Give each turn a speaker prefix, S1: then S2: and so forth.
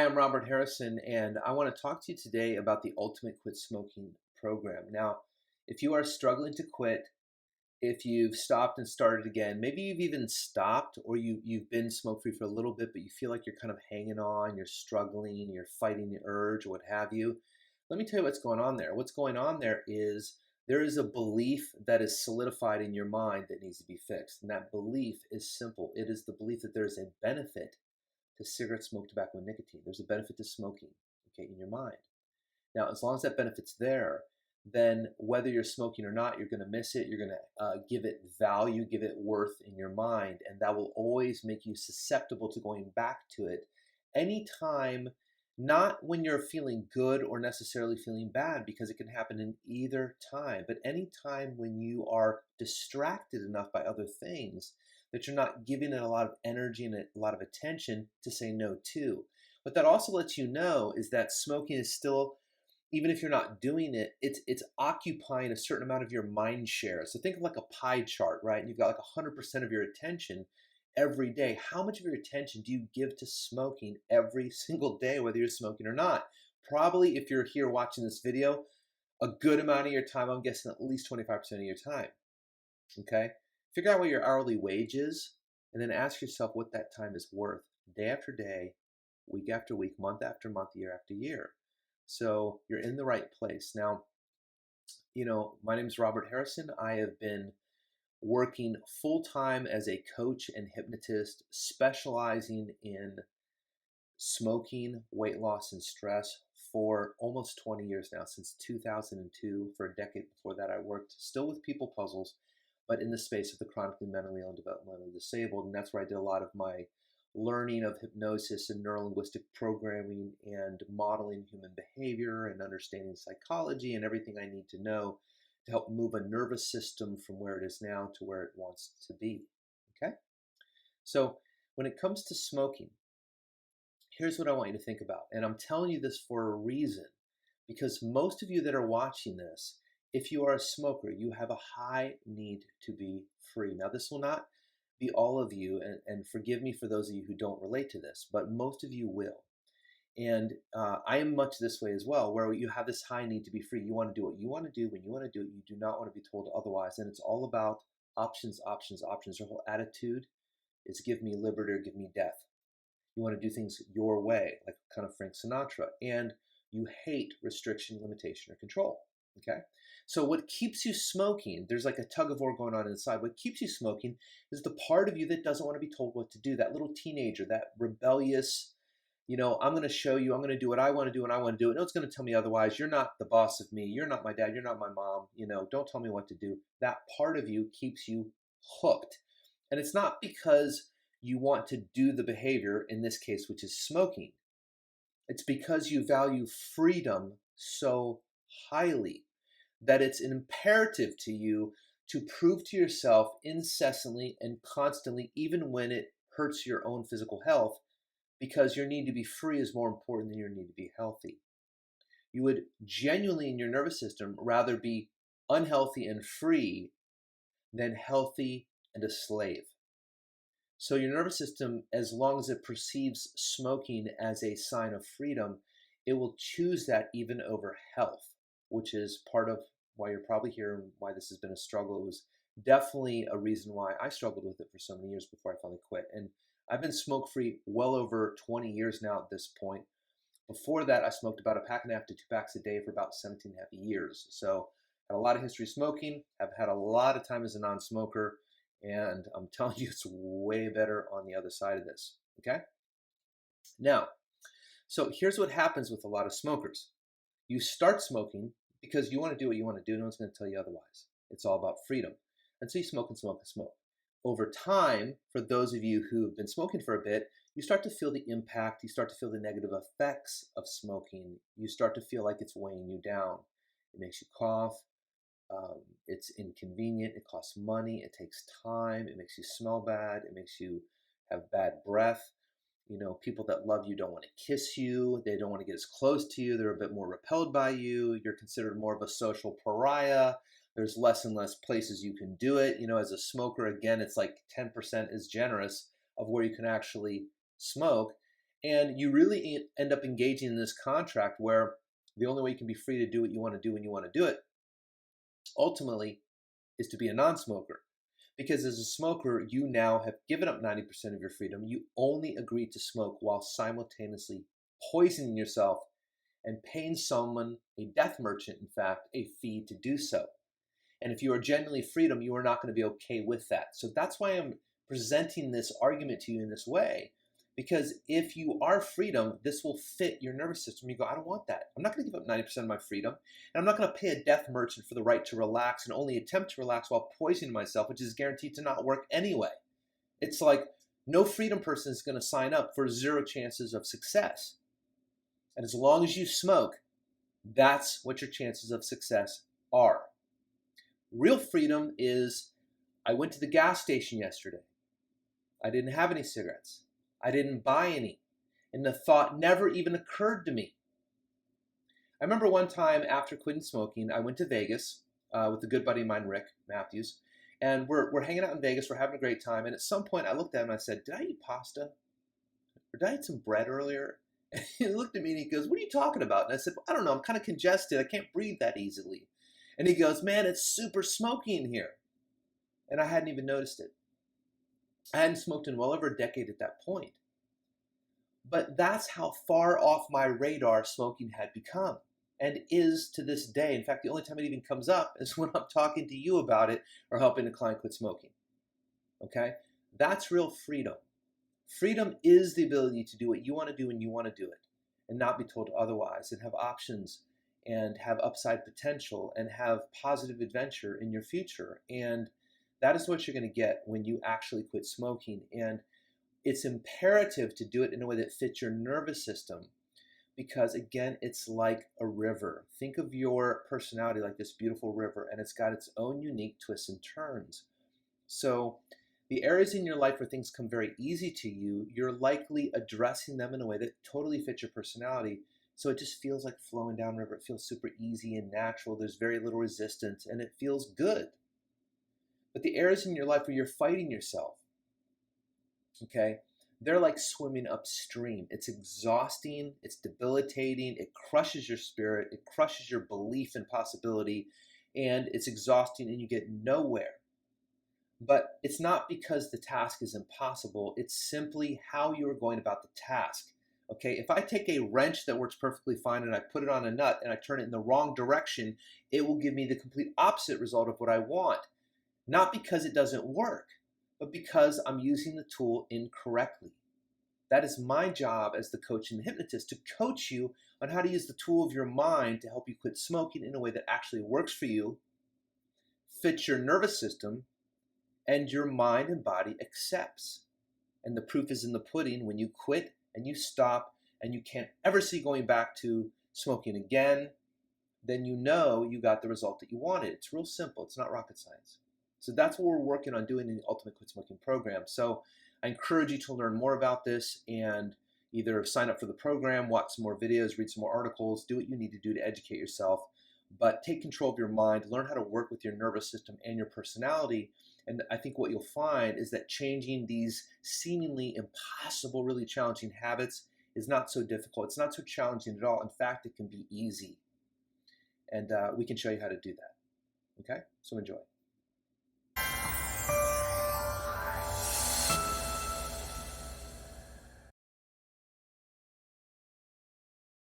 S1: I'm Robert Harrison, and I want to talk to you today about the Ultimate Quit Smoking program. Now, if you are struggling to quit, if you've stopped and started again, maybe you've even stopped or you've been smoke free for a little bit, but you feel like you're kind of hanging on, you're struggling, you're fighting the urge, or what have you. Let me tell you what's going on there. What's going on there is a belief that is solidified in your mind that needs to be fixed. And that belief is simple. It is the belief that there's a benefit to cigarette smoke, tobacco, and nicotine. There's a benefit to smoking, okay, in your mind. Now, as long as that benefit's there, then whether you're smoking or not, you're going to miss it. You're going to give it value, give it worth in your mind, and that will always make you susceptible to going back to it anytime, not when you're feeling good or necessarily feeling bad, because it can happen in either time, but any time when you are distracted enough by other things that you're not giving it a lot of energy and a lot of attention to say no to. What that also lets you know is that smoking is still, even if you're not doing it, it's occupying a certain amount of your mind share. So think of like a pie chart, right? And you've got like 100% of your attention every day. How much of your attention do you give to smoking every single day, whether you're smoking or not? Probably, if you're here watching this video, a good amount of your time, I'm guessing at least 25% of your time, okay? Figure out what your hourly wage is, and then ask yourself what that time is worth day after day, week after week, month after month, year after year. So you're in the right place. Now, my name is Robert Harrison. I have been working full-time as a coach and hypnotist, specializing in smoking, weight loss, and stress for almost 20 years now, since 2002. For a decade before that, I worked still with people puzzles, but in the space of the chronically mentally ill and developmentally disabled. And that's where I did a lot of my learning of hypnosis and neurolinguistic programming and modeling human behavior and understanding psychology and everything I need to know to help move a nervous system from where it is now to where it wants to be. Okay? So when it comes to smoking, here's what I want you to think about. And I'm telling you this for a reason, because most of you that are watching this, if you are a smoker, you have a high need to be free. Now, this will not be all of you, and forgive me for those of you who don't relate to this, but most of you will. And I am much this way as well, where you have this high need to be free. You want to do what you want to do when you want to do it. You do not want to be told otherwise. And it's all about options, options, options. Your whole attitude is give me liberty or give me death. You want to do things your way, like kind of Frank Sinatra. And you hate restriction, limitation, or control. Okay? So what keeps you smoking, there's like a tug of war going on inside. What keeps you smoking is the part of you that doesn't want to be told what to do, that little teenager, that rebellious, I'm going to show you, I'm going to do what I want to do and I want to do it. No one's going to tell me otherwise. You're not the boss of me. You're not my dad. You're not my mom. Don't tell me what to do. That part of you keeps you hooked. And it's not because you want to do the behavior, in this case, which is smoking. It's because you value freedom so highly that it's an imperative to you to prove to yourself incessantly and constantly, even when it hurts your own physical health, because your need to be free is more important than your need to be healthy. You would genuinely, in your nervous system, rather be unhealthy and free than healthy and a slave. So your nervous system, as long as it perceives smoking as a sign of freedom, it will choose that even over health, which is part of why you're probably here and why this has been a struggle. It was definitely a reason why I struggled with it for so many years before I finally quit. And I've been smoke-free well over 20 years now at this point. Before that, I smoked about a pack and a half to 2 packs a day for about 17 and a half years. So I had a lot of history smoking. I've had a lot of time as a non-smoker. And I'm telling you, it's way better on the other side of this, okay? Now, so here's what happens with a lot of smokers. You start smoking because you want to do what you want to do. No one's going to tell you otherwise. It's all about freedom. And so you smoke and smoke and smoke. Over time, for those of you who have been smoking for a bit, you start to feel the impact. You start to feel the negative effects of smoking. You start to feel like it's weighing you down. It makes you cough. It's inconvenient, it costs money, it takes time, it makes you smell bad, it makes you have bad breath. People that love you don't want to kiss you, they don't want to get as close to you, they're a bit more repelled by you, you're considered more of a social pariah, there's less and less places you can do it. As a smoker, again, it's like 10% is generous of where you can actually smoke. And you really end up engaging in this contract where the only way you can be free to do what you want to do when you want to do it ultimately is to be a non-smoker. Because as a smoker, you now have given up 90% of your freedom. You only agreed to smoke while simultaneously poisoning yourself and paying someone, a death merchant, in fact, a fee to do so. And if you are genuinely freedom, you are not going to be okay with that. So that's why I'm presenting this argument to you in this way. Because if you are freedom, this will fit your nervous system. You go, I don't want that. I'm not going to give up 90% of my freedom. And I'm not going to pay a death merchant for the right to relax and only attempt to relax while poisoning myself, which is guaranteed to not work anyway. It's like no freedom person is going to sign up for zero chances of success. And as long as you smoke, that's what your chances of success are. Real freedom is, I went to the gas station yesterday. I didn't have any cigarettes. I didn't buy any. And the thought never even occurred to me. I remember one time after quitting smoking, I went to Vegas with a good buddy of mine, Rick Matthews. And we're hanging out in Vegas. We're having a great time. And at some point, I looked at him and I said, did I eat pasta? Or did I eat some bread earlier? And he looked at me and he goes, what are you talking about? And I said, well, I don't know. I'm kind of congested. I can't breathe that easily. And he goes, man, it's super smoky in here. And I hadn't even noticed it. I hadn't smoked in well over a decade at that point. But that's how far off my radar smoking had become and is to this day. In fact, the only time it even comes up is when I'm talking to you about it or helping a client quit smoking. Okay? That's real freedom. Freedom is the ability to do what you want to do when you want to do it and not be told otherwise, and have options and have upside potential and have positive adventure in your future. And that is what you're going to get when you actually quit smoking. And it's imperative to do it in a way that fits your nervous system because, again, it's like a river. Think of your personality like this beautiful river, and it's got its own unique twists and turns. So the areas in your life where things come very easy to you, you're likely addressing them in a way that totally fits your personality. So it just feels like flowing down river. It feels super easy and natural. There's very little resistance, and it feels good. But the areas in your life where you're fighting yourself, okay, they're like swimming upstream. It's exhausting, it's debilitating, it crushes your spirit, it crushes your belief in possibility, and it's exhausting and you get nowhere. But it's not because the task is impossible, it's simply how you're going about the task. Okay, if I take a wrench that works perfectly fine and I put it on a nut and I turn it in the wrong direction, it will give me the complete opposite result of what I want. Not because it doesn't work, but because I'm using the tool incorrectly. That is my job as the coach and the hypnotist, to coach you on how to use the tool of your mind to help you quit smoking in a way that actually works for you, fits your nervous system, and your mind and body accepts. And the proof is in the pudding when you quit and you stop and you can't ever see going back to smoking again, then you know you got the result that you wanted. It's real simple. It's not rocket science. So that's what we're working on doing in the Ultimate Quit Smoking program. So I encourage you to learn more about this and either sign up for the program, watch some more videos, read some more articles, do what you need to do to educate yourself, but take control of your mind, learn how to work with your nervous system and your personality. And I think what you'll find is that changing these seemingly impossible, really challenging habits is not so difficult. It's not so challenging at all. In fact, it can be easy. And we can show you how to do that. Okay? So enjoy.